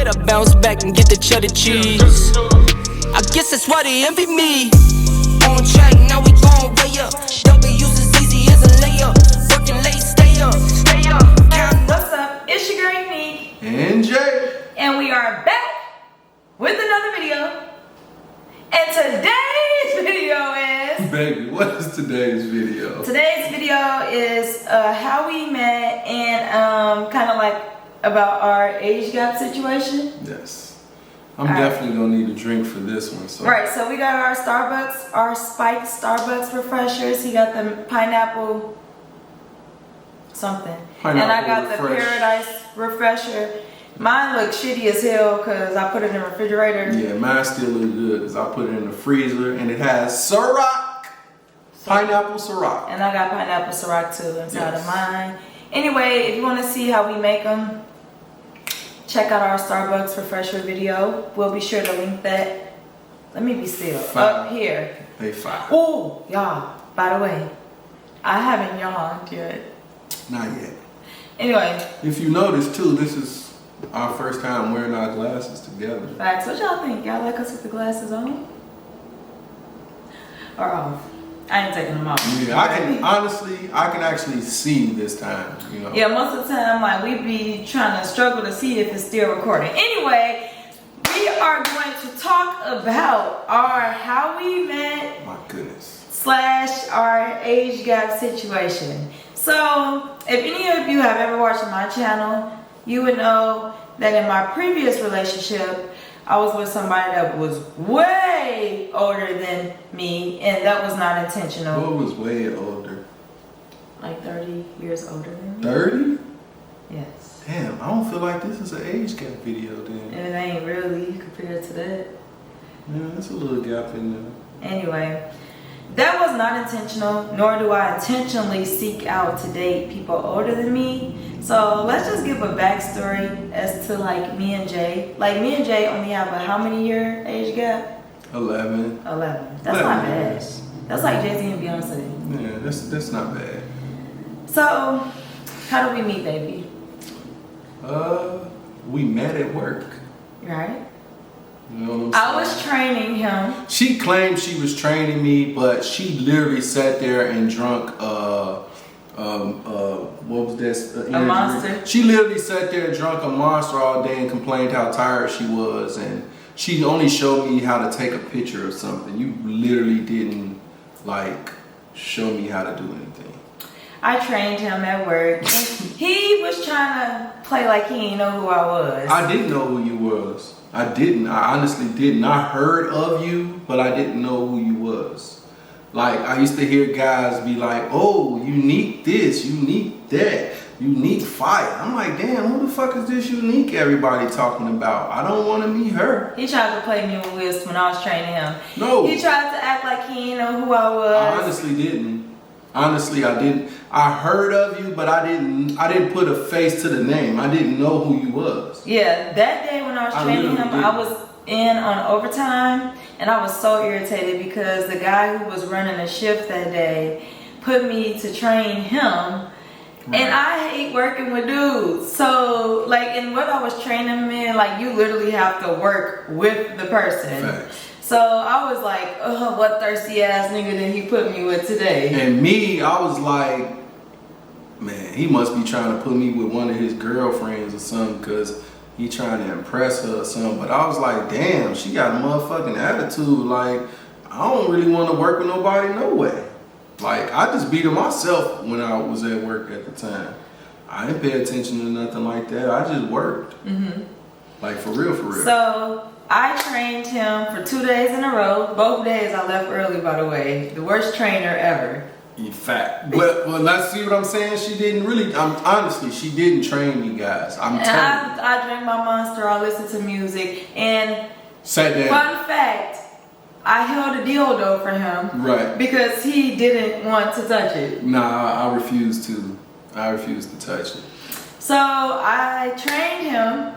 better bounce back and get the cheddar cheese. I guess that's why they envy me. On track, now we gon' way up. W's as easy as a layup. Working late, stay up. What's up? It's your girl Unique and Jay, and we are back with another video. And today's video is... Baby, what is today's video? Today's video is how we met and kind of like about our age gap situation. Yes. I'm definitely gonna need a drink for this one. So. Right, so we got our Starbucks, our spiked Starbucks refreshers. He got the pineapple something. And I got the Paradise refresher. Mine looks shitty as hell because I put it in the refrigerator. Yeah, mine still look good because I put it in the freezer and it has Ciroc. Pineapple Ciroc. And I got pineapple Ciroc too inside of mine. Anyway, if you want to see how we make them, check out our Starbucks refresher video. We'll be sure to link that. Let me be still. Up here. They fire. Oh, y'all. By the way, I haven't yawned yet. Not yet. Anyway. If you notice too, this is our first time wearing our glasses together. Facts. What y'all think? Y'all like us with the glasses on? Or off? I ain't taking them off. Yeah, I can actually see this time, you know. Yeah, most of the time, like, we be trying to struggle to see if it's still recording. Anyway, we are going to talk about our how we met. My goodness. / our age gap situation. So, if any of you have ever watched my channel, you would know that in my previous relationship, I was with somebody that was way older than me, and that was not intentional. What was way older? Like 30 years older than me. 30? Yes. Damn, I don't feel like this is an age gap video then. And it ain't really compared to that. Yeah, there's a little gap in there. Anyway, that was not intentional, nor do I intentionally seek out to date people older than me. So let's just give a backstory as to like me and Jay. Like me and Jay only have a how many year age gap? 11. 11. That's not bad. That's like Jay-Z and Beyonce. Yeah, that's not bad. So, how do we meet, baby? We met at work. Right? You know what I'm saying? I was training him. She claimed she was training me, but she literally sat there and drunk what was this? A Monster. She literally sat there and drunk a Monster all day and complained how tired she was, and she only showed me how to take a picture of something. You literally didn't like show me how to do anything. I trained him at work. And he was trying to play like he didn't know who I was. I didn't know who you was. I didn't. I honestly didn't. I heard of you, but I didn't know who you was. Like, I used to hear guys be like, oh, Unique this, Unique that, Unique fire. I'm like, damn, who the fuck is this Unique everybody talking about? I don't want to meet her. He tried to play me when I was training him. No. He tried to act like he didn't know who I was. I honestly didn't. Honestly, I didn't. I heard of you, but I didn't put a face to the name. I didn't know who you was. Yeah, that day when I was training him, I was in on overtime, and I was so irritated because the guy who was running the shift that day put me to train him. Right. And I hate working with dudes. So, like, in what I was training him in, like, you literally have to work with the person. Facts. So I was like, oh, what thirsty ass nigga did he put me with today? And me, I was like, man, he must be trying to put me with one of his girlfriends or something because he trying to impress her or something. But I was like, damn, she got a motherfucking attitude. Like, I don't really want to work with nobody, no way. Like, I just beat her myself when I was at work at the time. I didn't pay attention to nothing like that. I just worked. Mm-hmm. Like, for real, for real. So I trained him for 2 days in a row. Both days I left early, by the way. The worst trainer ever. In fact. Well, let's see what I'm saying. She didn't really, honestly, she didn't train me, guys. I'm telling you. I drank my Monster, I listened to music, and sat down. Fun fact, I held a dildo for him. Right. Because he didn't want to touch it. Nah, I refused to. I refused to touch it. So I trained him.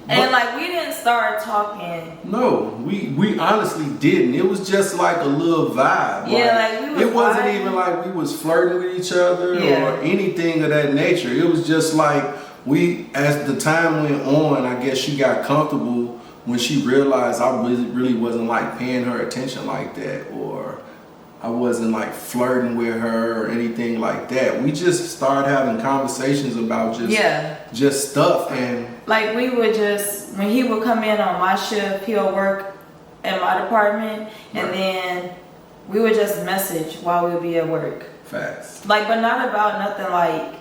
And like we didn't start talking. No, we honestly didn't. It was just like a little vibe. Yeah, like we was it wasn't vibing. even like we was flirting with each other or anything of that nature. It was just like as the time went on, I guess she got comfortable when she realized I really wasn't like paying her attention like that, or I wasn't like flirting with her or anything like that. We just started having conversations about just stuff. And like we would just, when he would come in on my shift, he'll work in my department, and then we would just message while we'd be at work. Facts. Like, but not about nothing like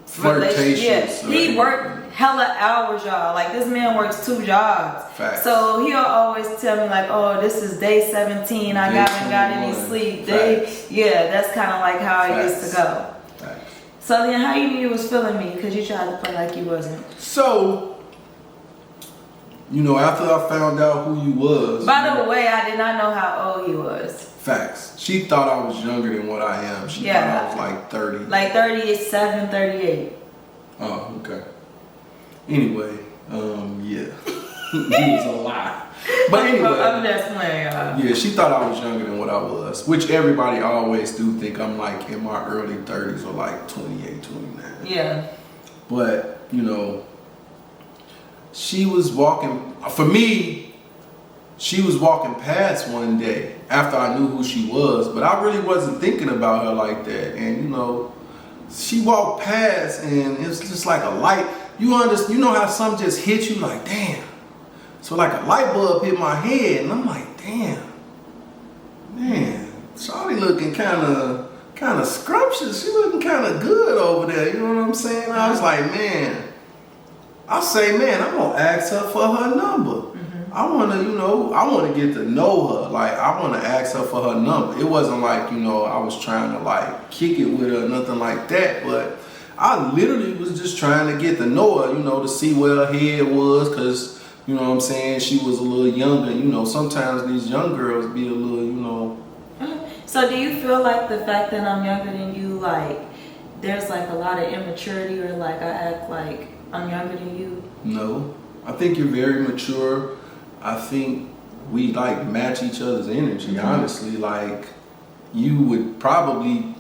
flirtatious. Yeah, he worked hella hours, y'all. Like, this man works 2 jobs. Facts. So he'll always tell me like, oh, this is day 17. I haven't got any sleep. That's kind of like how I used to go. Facts. So then, how you knew you was feeling me? Because you tried to play like you wasn't. So, you know, after I found out who you was. By the way, I did not know how old he was. Facts. She thought I was younger than what I am. She thought I was like 30. Like 37, 38. Oh, okay. Anyway, yeah. He was a lie. But anyway. I'm just playing, y'all. Yeah, she thought I was younger than what I was. Which everybody always do think I'm like in my early 30s or like 28, 29. Yeah. But, you know, she was walking, for me, she was walking past one day after I knew who she was, but I really wasn't thinking about her like that. And, you know, she walked past and it was just like a light. You know how some just hit you like, damn. So like a light bulb hit my head and I'm like, damn, man, Shawty looking kind of scrumptious. She looking kind of good over there. You know what I'm saying? I was like, man, I say, man, I'm going to ask her for her number. I want to get to know her. Like, I want to ask her for her number. It wasn't like, you know, I was trying to like kick it with her or nothing like that. But I literally was just trying to get to know her, you know, to see where her head was. Because, you know what I'm saying, she was a little younger. You know, sometimes these young girls be a little, you know. So do you feel like the fact that I'm younger than you, like, there's like a lot of immaturity, or like I act like I'm younger than you? No. I think you're very mature. I think we like match each other's energy, honestly. Like, you would probably,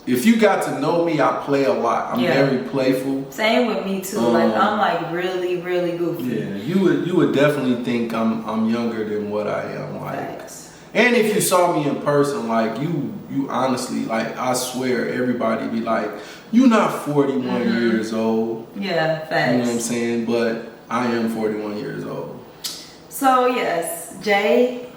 if you got to know me, I play a lot. I'm very playful. Same with me too. Like, I'm like really, really goofy. Yeah, you would definitely think I'm younger than what I am. Like, Facts. And if you saw me in person, like you honestly, like, I swear everybody be like, you're not 41 years old. Yeah, facts. You know what I'm saying? But I am 41 years old. So yes, Jay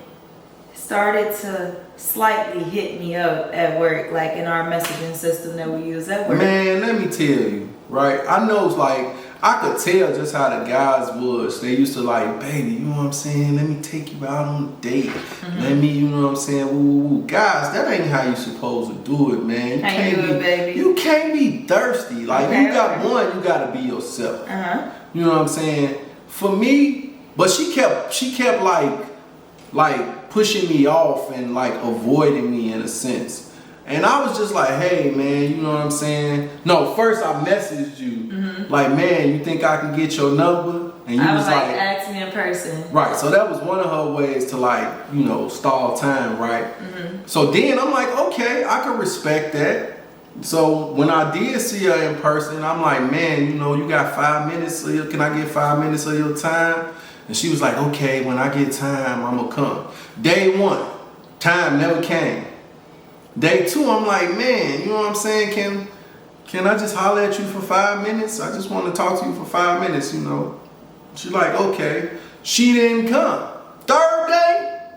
started to slightly hit me up at work, like in our messaging system that we use at work. Man, let me tell you, right? I know, it's like, I could tell just how the guys was. They used to like, baby, you know what I'm saying? Let me take you out on a date. Let me, you know what I'm saying? Woo, woo, woo. Guys, that ain't how you supposed to do it, man. You can't be thirsty. Like, you got one, you gotta be yourself. You know what I'm saying? For me, but she kept like pushing me off and like avoiding me in a sense. And I was just like, hey man, you know what I'm saying? No, first I messaged you, like, man, you think I can get your number? And you was like, ask me in person. Right, so that was one of her ways to like, you know, stall time, right? So then I'm like, okay, I can respect that. So when I did see her in person, I'm like, man, you know, you got 5 minutes, can I get 5 minutes of your time? And she was like, okay, when I get time, I'm gonna come. Day 1, time never came. Day 2, I'm like, man, you know what I'm saying? Can I just holler at you for 5 minutes? I just want to talk to you for 5 minutes, you know. She's like, okay. She didn't come. 3rd day,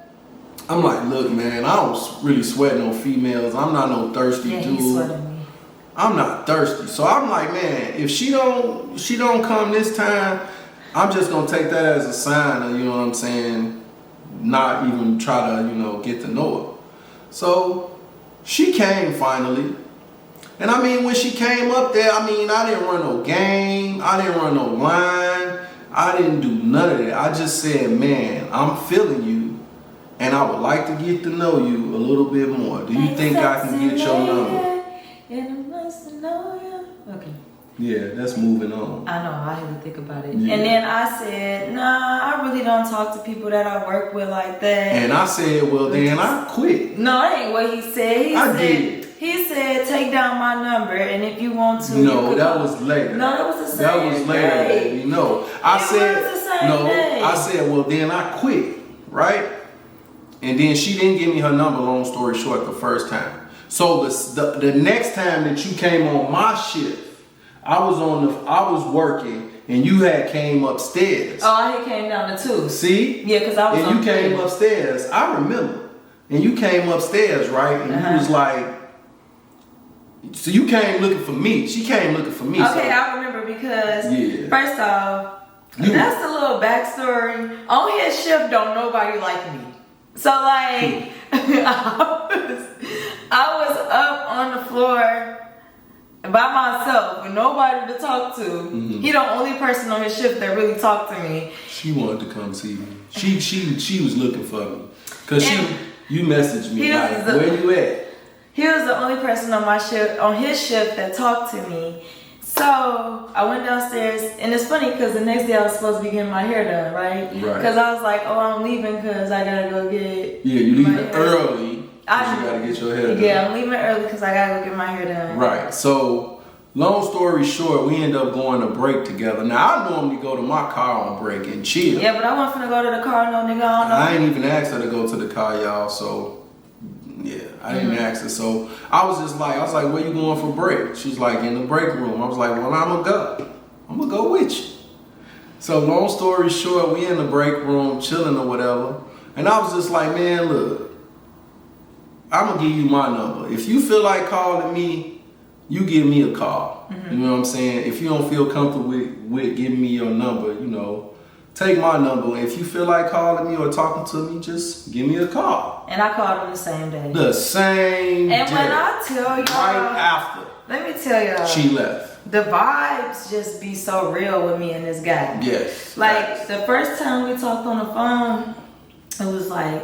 I'm like, look, man, I don't really sweat no females. I'm not no thirsty dude. He's sweating me. I'm not thirsty. So I'm like, man, if she don't come this time, I'm just gonna take that as a sign of, you know what I'm saying, not even try to, you know, get to know her. So she came finally. And I mean, when she came up there, I mean, I didn't run no game, I didn't run no line, I didn't do none of that. I just said, man, I'm feeling you, and I would like to get to know you a little bit more. Do you think I can get your number? Okay. Yeah, that's moving on. I know, I had to think about it. Yeah. And then I said, nah, I really don't talk to people that I work with like that. And I said, well, then I quit. No, that ain't what he said. I did. He said, take down my number, and if you want to. No, that was later. No, that was the same That was later, day. baby. No, I said, was the same no, day. I said, well, then I quit, right? And then she didn't give me her number, long story short, the first time. So the next time that you came on my shift, I was working, and you had came upstairs. Oh, I had came down to 2. See? Yeah, because I was and on you came 3. upstairs. I remember. And you came upstairs, right? And you was like, so you came looking for me. She came looking for me. Okay, so. I remember because first off, that's the little backstory. On his shift, don't nobody like me. So like, I was up on the floor by myself with nobody to talk to. Mm-hmm. He the only person on his shift that really talked to me. She wanted to come see me. She was looking for me. Cause you messaged me like, where you at? He was the only person on his shift that talked to me. So I went downstairs, and it's funny because the next day I was supposed to be getting my hair done, right? Right. Because I was like, oh, I'm leaving because I gotta go get. Yeah, you leaving early. You gotta get your hair done. Yeah, I'm leaving early because I gotta go get my hair done. Right. So, long story short, we end up going to break together. Now I normally go to my car on break and chill. Yeah, but I wasn't finna go to the car, no nigga. I don't know. I ain't even asked her to go to the car, y'all. So. Yeah, I didn't ask her. So I was like, where you going for break? She's like, in the break room. I was like, well, I'm gonna go with you. So long story short, we in the break room chilling or whatever. And I was just like, man, look, I'm gonna give you my number. If you feel like calling me, you give me a call. You know what I'm saying? If you don't feel comfortable with giving me your number, take my number. If you feel like calling me or talking to me, just give me a call. And I called him the same day. The same day. And when I tell y'all, right after, let me tell y'all, she left. The vibes just be so real with me and this guy. Yes. Like the first time we talked on the phone, it was like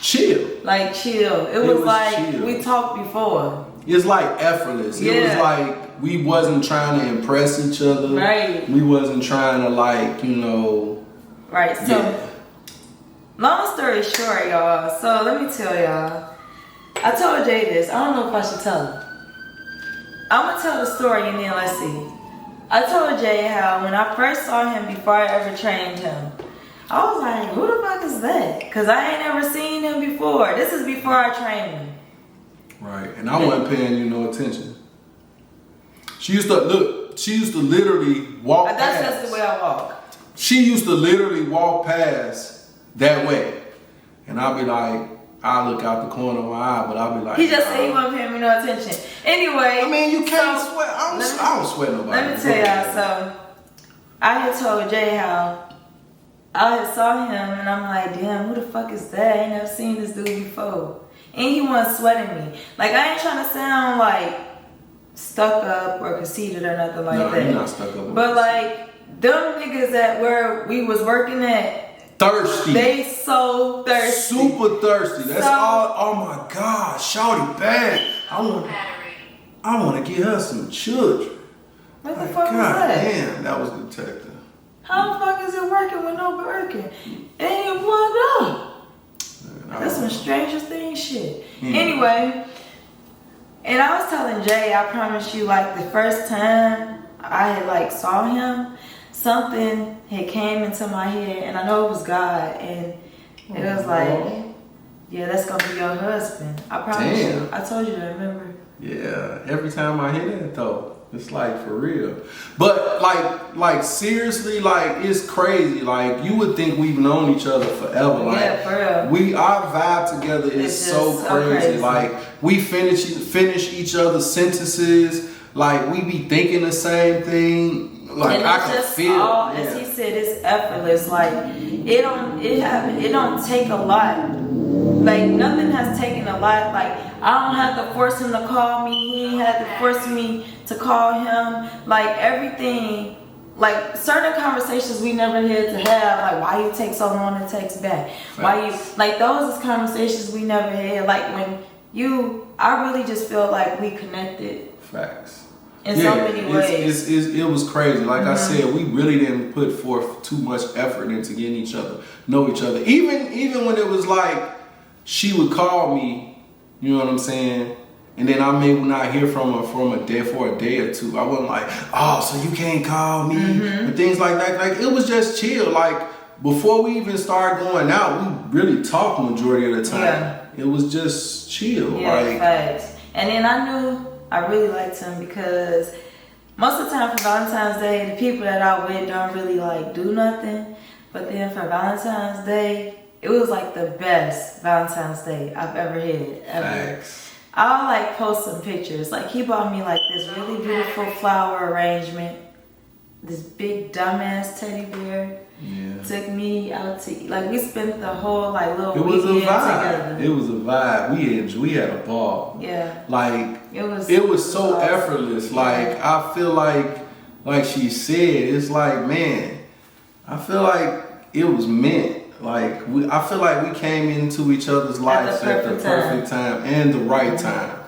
chill. Like chill. It was like chill. We talked before. It's like effortless. Yeah. It was like we wasn't trying to impress each other. Right. We wasn't trying to Right. So long story short, y'all. So let me tell y'all. I told Jay this. I don't know if I should tell her. I'm gonna tell the story and then let's see. I told Jay how when I first saw him before I ever trained him, I was like, who the fuck is that? Because I ain't ever seen him before. This is before I trained him. Right. And I wasn't paying you no attention. She used to literally walk past. That's just the way I walk. She used to literally walk past that way. And I'll be like, I look out the corner of my eye, but I'll be like, he just said he wasn't paying me no attention. Anyway. I mean, you can't sweat. I don't sweat nobody. Let me tell y'all, so I had told Jay how I had saw him and I'm like, damn, who the fuck is that? I ain't never seen this dude before. And he wasn't sweating me. Like, I ain't trying to sound like stuck up or conceited or nothing like that. No, you're not stuck up. But like, them niggas at where we was working at, thirsty. they so thirsty. Super thirsty. That's all. Oh my God, shawty bad. I want to get her some children. What the like, fuck was God that? damn, that was detective. How the fuck is it working with no working? It ain't plugged up. That's some Stranger Things shit. Anyway, and I was telling Jay, I promise you, like the first time I had like saw him, something had came into my head, and I know it was God, and it was like, yeah, that's gonna be your husband. I promise you. I told you that, remember? Yeah, every time I hear that though, it's like for real. But like seriously, like it's crazy. Like you would think we've known each other forever. Like yeah, for real. Our vibe together is so crazy. Like we finish each other's sentences. Like we be thinking the same thing. Like and I can feel. As he said, it's effortless. Like it don't take a lot. Like nothing has taken a lot. Like I don't have to force him to call me. He ain't had to force me to call him. Like everything. Like certain conversations we never had to have. Like why you take so long to text back? Facts. Why you like those is conversations we never had. Like when I really just feel like we connected. Facts. In so many ways. It was crazy. Like I said, we really didn't put forth too much effort into getting know each other. Even when it was like she would call me, you know what I'm saying, and then I may not hear from her for a day or two. I wasn't like, oh, so you can't call me and things like that. Like it was just chill. Like before we even started going out, we really talked majority of the time. Yeah. It was just chill. Yeah, like, facts. And then I knew I really liked him because most of the time for Valentine's Day, the people that I'm with don't really like do nothing. But then for Valentine's Day, it was like the best Valentine's Day I've ever had. Ever. Facts. I'll like post some pictures. Like he bought me like this really beautiful flower arrangement. This big dumbass teddy bear. Yeah. Took me out to eat. Like we spent the whole like little it was a weekend vibe. together. It was a vibe. We had a ball. Yeah. Like it was so awesome. Effortless. Like I feel like she said, it's like, man, I feel like it was meant. Like I feel like we came into each other's lives at the perfect time and the right time.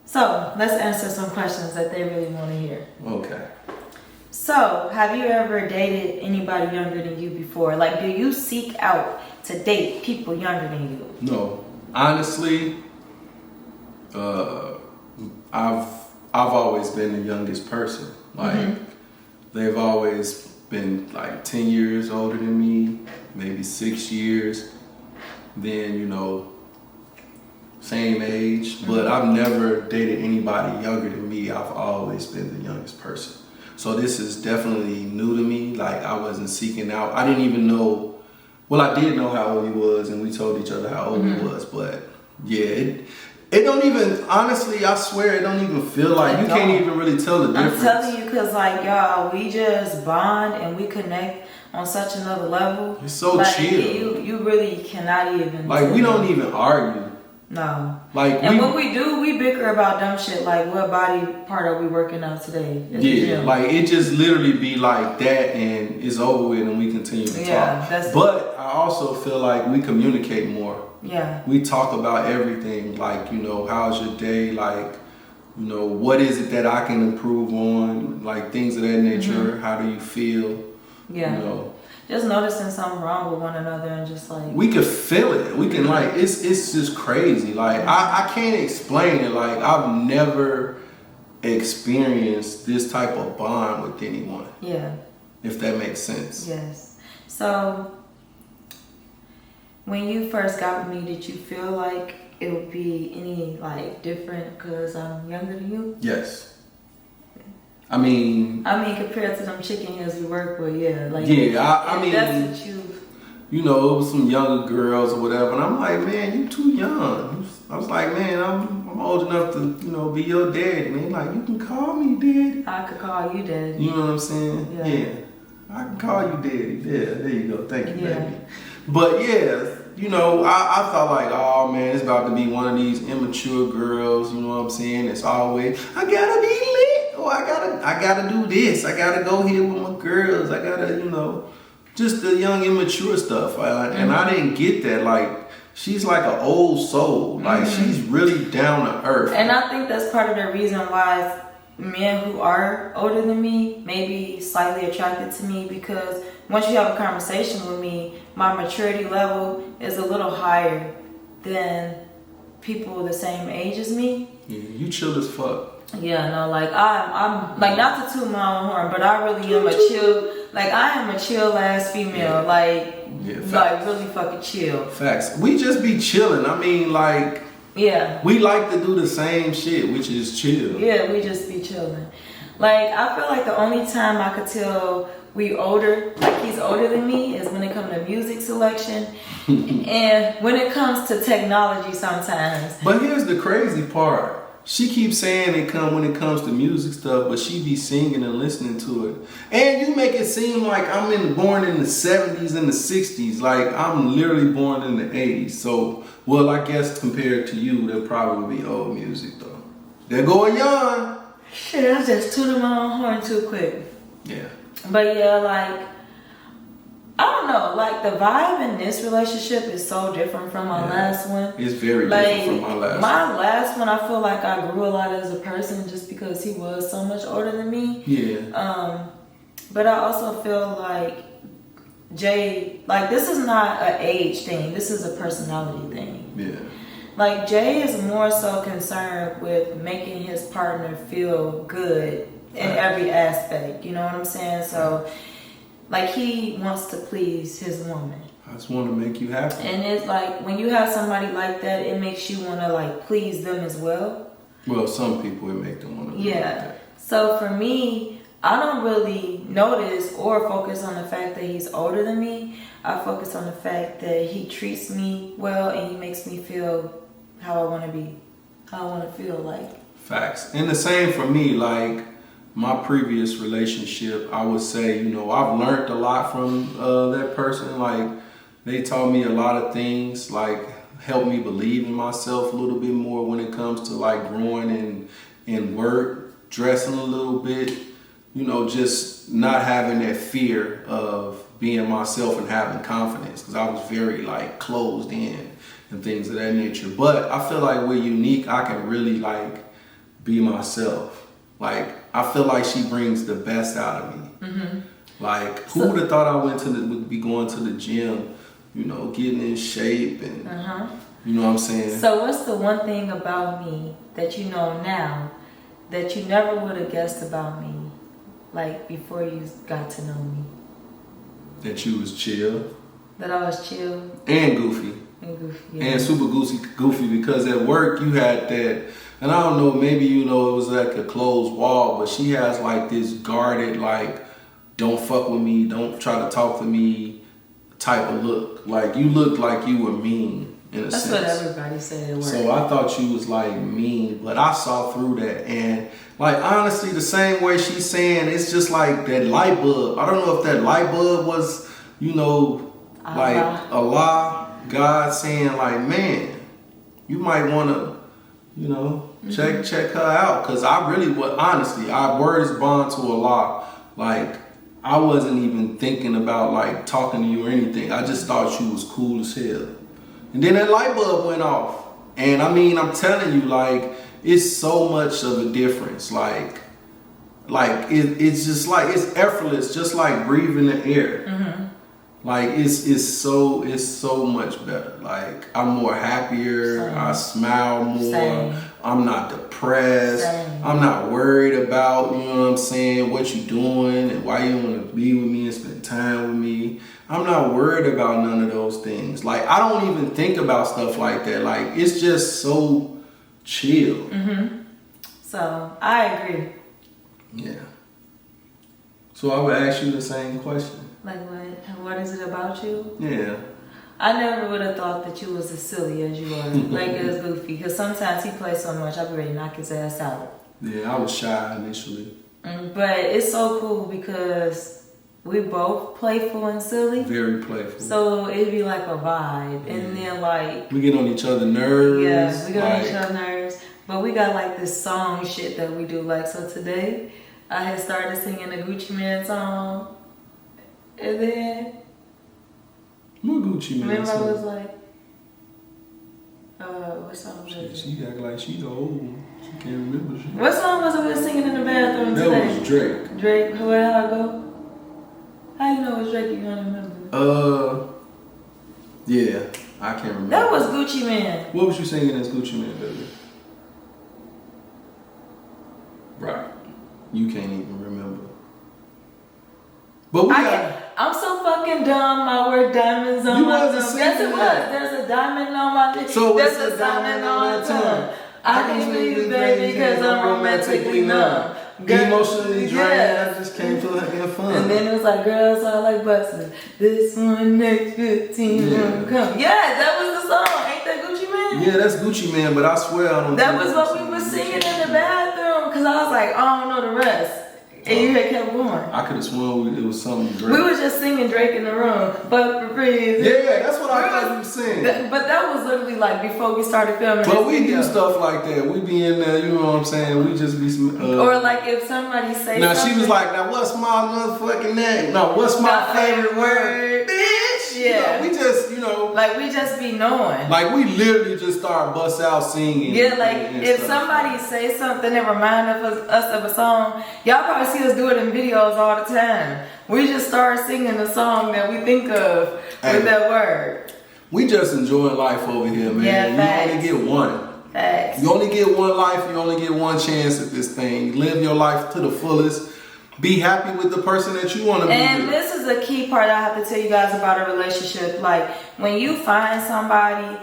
So let's answer some questions that they really want to hear. Okay. So, have you ever dated anybody younger than you before? Like, do you seek out to date people younger than you? No, honestly, I've always been the youngest person. Like, they've always been like 10 years older than me, maybe 6 years. Then, you know, same age. But I've never dated anybody younger than me. I've always been the youngest person. So this is definitely new to me. Like I wasn't seeking out. I didn't even know. Well, I did know how old he was, and we told each other how old he was. But yeah, it don't even. Honestly, I swear, it don't even feel like you can't even really tell the difference. I'm telling you, because like y'all, we just bond and we connect on such another level. It's so like, chill. You really cannot even. Like we don't even argue. No. Like and when we do, we bicker about dumb shit like what body part are we working out today? Yeah, like it just literally be like that and it's over with and we continue to talk. But I also feel like we communicate more. Yeah. We talk about everything, like, you know, how's your day? Like, you know, what is it that I can improve on? Like things of that nature. How do you feel? Yeah. You know. Just noticing something wrong with one another and just like we could feel it. We can like it's just crazy. Like I can't explain it. Like I've never experienced this type of bond with anyone. Yeah. If that makes sense. Yes. So when you first got with me, did you feel like it would be any like different because I'm younger than you? Yes. I mean, compared to them chicken heads we work with, yeah. Like, yeah, I mean, that's what you know, it was some younger girls or whatever, and I'm like, man, you too young. I was like, man, I'm old enough to, you know, be your daddy. And they like, you can call me daddy. I could call you daddy. You know what I'm saying? Yeah. I can call you daddy. Yeah, there you go. Thank you, baby. But yeah, you know, I thought like, oh man, it's about to be one of these immature girls. You know what I'm saying? It's always, I gotta be lit. Oh, I gotta do this. I gotta go here with my girls. I gotta, you know, just the young immature stuff. And I didn't get that. Like, she's like an old soul. Like she's really down to earth. And I think that's part of the reason why men who are older than me may be slightly attracted to me, because once you have a conversation with me, my maturity level is a little higher than people the same age as me. Yeah, you chill as fuck. Yeah, no, like I'm like, not to toot my own horn, but I really am a chill. Like I am a chill ass female. Like really fucking chill. Facts. We just be chilling. I mean, like. Yeah. We like to do the same shit, which is chill. Yeah, we just be chilling. Like I feel like the only time I could tell we older, like he's older than me, is when it comes to music selection and when it comes to technology sometimes. But here's the crazy part. She keeps saying when it comes to music stuff, but she be singing and listening to it. And you make it seem like I'm born in the 70s and the 60s. Like I'm literally born in the 80s. So, well, I guess compared to you, there probably be old music though. They're going young. Shit, I just tooted my own horn too quick. Yeah. But yeah, like, I don't know, like the vibe in this relationship is so different from my last one. It's very different from my last one. My last one, I feel like I grew a lot as a person just because he was so much older than me. Yeah. But I also feel like Jay, like this is not an age thing. This is a personality thing. Yeah. Like Jay is more so concerned with making his partner feel good in every aspect. You know what I'm saying? So, like, he wants to please his woman. I just want to make you happy. And it's like when you have somebody like that, it makes you want to like please them as well. Well, some people it make them want to. Yeah. Like that. So for me, I don't really notice or focus on the fact that he's older than me. I focus on the fact that he treats me well and he makes me feel how I want to be, how I want to feel like. Facts. And the same for me, like my previous relationship, I would say, you know, I've learned a lot from that person. Like they taught me a lot of things, like helped me believe in myself a little bit more when it comes to like growing in work, dressing a little bit, you know, just not having that fear of being myself and having confidence, because I was very like closed in and things of that nature. But I feel like with Unique, I can really like be myself. Like I feel like she brings the best out of me. Mm-hmm. Like who would have thought I would be going to the gym, you know, getting in shape and you know what I'm saying? So what's the one thing about me that you know now that you never would have guessed about me, like before you got to know me? That you was chill. That I was chill. And goofy. And goofy. Yeah. And super goofy because at work you had that, and I don't know, maybe you know it was like a closed wall, but she has like this guarded, like, don't fuck with me, don't try to talk to me type of look. Like you looked like you were mean in a sense. That's what everybody said at work. So I thought you was like mean, but I saw through that. And like honestly, the same way she's saying, it's just like that light bulb. I don't know if that light bulb was, you know, like Allah, God saying like, man, you might want to, you know, check her out. Cause I really would, honestly, our word is bond to Allah. Like I wasn't even thinking about like talking to you or anything. I just thought you was cool as hell. And then that light bulb went off. And I mean, I'm telling you, like, it's so much of a difference. Like it's just like, it's effortless, just like breathing the air. Mm-hmm. Like it's so much better. Like I'm more happier. Same. I smile more. Same. I'm not depressed. Same. I'm not worried about, you know what I'm saying, what you doing and why you want to be with me and spend time with me. I'm not worried about none of those things. Like I don't even think about stuff like that. Like it's just so chill. Mm-hmm. So I agree. Yeah. So I would ask you the same question. Like what? What is it about you? Yeah. I never would have thought that you was as silly as you are, like as goofy. Because sometimes he plays so much, I'd be ready to knock his ass out. Yeah, I was shy initially. But it's so cool because we both playful and silly. Very playful. So it'd be like a vibe. Yeah. And then like... we get on each other's nerves. Yeah, we get on each other's nerves. But we got like this song shit that we do. Like, so today, I had started singing the Gucci Mane song. And then... what Gucci Mane? Remember I was like... what song was it? She act like she old. She can't remember shit. What song was it we were singing in the bathroom today? That was Drake. Drake, where I go? How you know it's Drake you don't remember? Yeah, I can't remember. That was Gucci Mane. What was you singing as Gucci Mane, baby? Right. You can't even remember. But I'm so fucking dumb. I wear diamonds on my tongue. Yes, it was. There's a diamond on my lip. So there's a diamond on my tongue. I can't believe, baby, because I'm romantically numb. Emotionally drained. I just came to have fun. And then it was like, girls are like buses. This one next 15 won't come. Yeah, that was the song. Ain't that Gucci Mane? Yeah, that's Gucci Mane, but I swear I don't. That was what we were singing in the bathroom. Because I was like, I don't know the rest. And you had kept going. I could have sworn it was something Drake. We were just singing Drake in the room. But for free. Yeah, that's what I thought you were saying. But that was literally like before we started filming. But we do stuff like that. We be in there, you know what I'm saying? We just be... or like if somebody say now something. She was like, now what's my motherfucking name? No, what's my favorite word? Bitch! Yeah. You know, we just, you know... like we just be knowing. Like we literally just start bust out singing. Yeah, like if somebody say something that remind us of a song, y'all probably see us do it in videos all the time. We just start singing the song that we think of with that word. We just enjoying life over here, man. Yeah, you only get one. Facts. You only get one life. You only get one chance at this thing. Live your life to the fullest. Be happy with the person that you want to be And with. this is a key part I have to tell you guys about a relationship. Like, when you find somebody,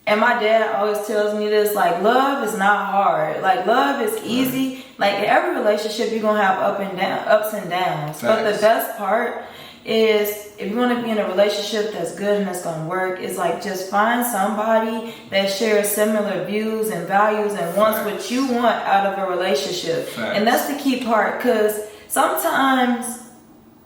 and my dad always tells me this, like, love is not hard. Like, love is easy. Like, in every relationship, you're going to have ups and downs. Facts. But the best part is, if you want to be in a relationship that's good and that's going to work, is like, just find somebody that shares similar views and values and wants what you want out of a relationship. Facts. And that's the key part, because sometimes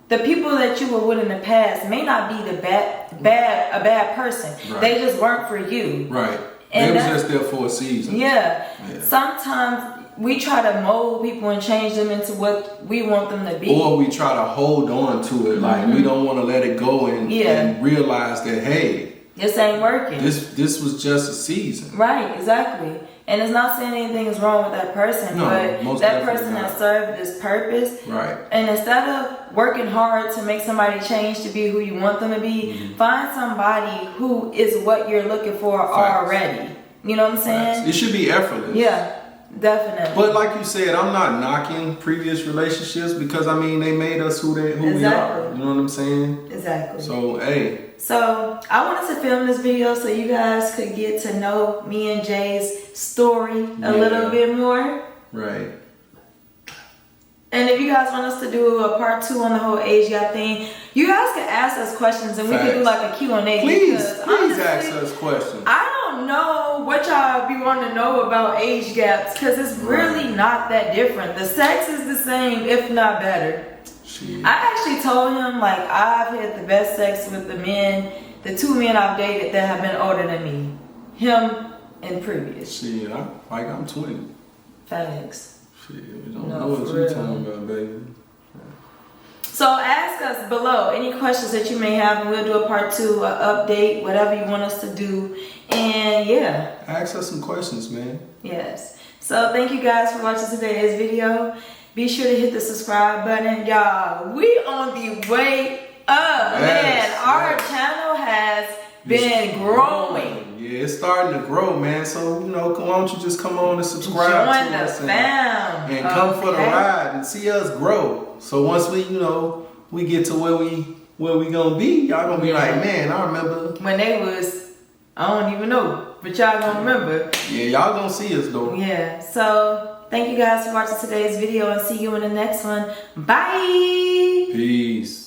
the people that you were with in the past may not be a bad person. Right. They just weren't for you. Right. And they was just there for a season. Yeah. Sometimes we try to mold people and change them into what we want them to be. Or we try to hold on to it. Like, we don't want to let it go and realize that, hey, this ain't working. This was just a season. Right, exactly. And it's not saying anything is wrong with that person, but that person has served this purpose. Right. And instead of working hard to make somebody change to be who you want them to be, find somebody who is what you're looking for already. You know what I'm saying? It should be effortless. Yeah, definitely. But like you said, I'm not knocking previous relationships because, I mean, they made us who we are. You know what I'm saying? Exactly. So, hey. So I wanted to film this video so you guys could get to know me and Jay's story a little bit more. Right. And if you guys want us to do a part 2 on the whole age gap thing, you guys can ask us questions and we can do like a Q&A. Please ask us questions. I don't know what y'all be wanting to know about age gaps, because it's really not that different. The sex is the same, if not better. I actually told him, like, I've had the best sex with the 2 men I've dated that have been older than me. Him and previous. Shit, I'm 20. Facts. Shit, we don't know what you're talking about, baby. So ask us below any questions that you may have, and we'll do a part 2, an update, whatever you want us to do. And yeah. Ask us some questions, man. Yes. So thank you guys for watching today's video. Be sure to hit the subscribe button, y'all. We on the way up, man. Our channel has been growing. Yeah, it's starting to grow, man. So, why don't you just come on and subscribe Join to the us fam. and come for the ride and see us grow. So once we get to where we gonna be, y'all gonna be like, man, I remember when they was, I don't even know, but y'all gonna remember. Yeah, y'all gonna see us though. Yeah. So thank you guys for watching today's video, and see you in the next one. Bye. Peace.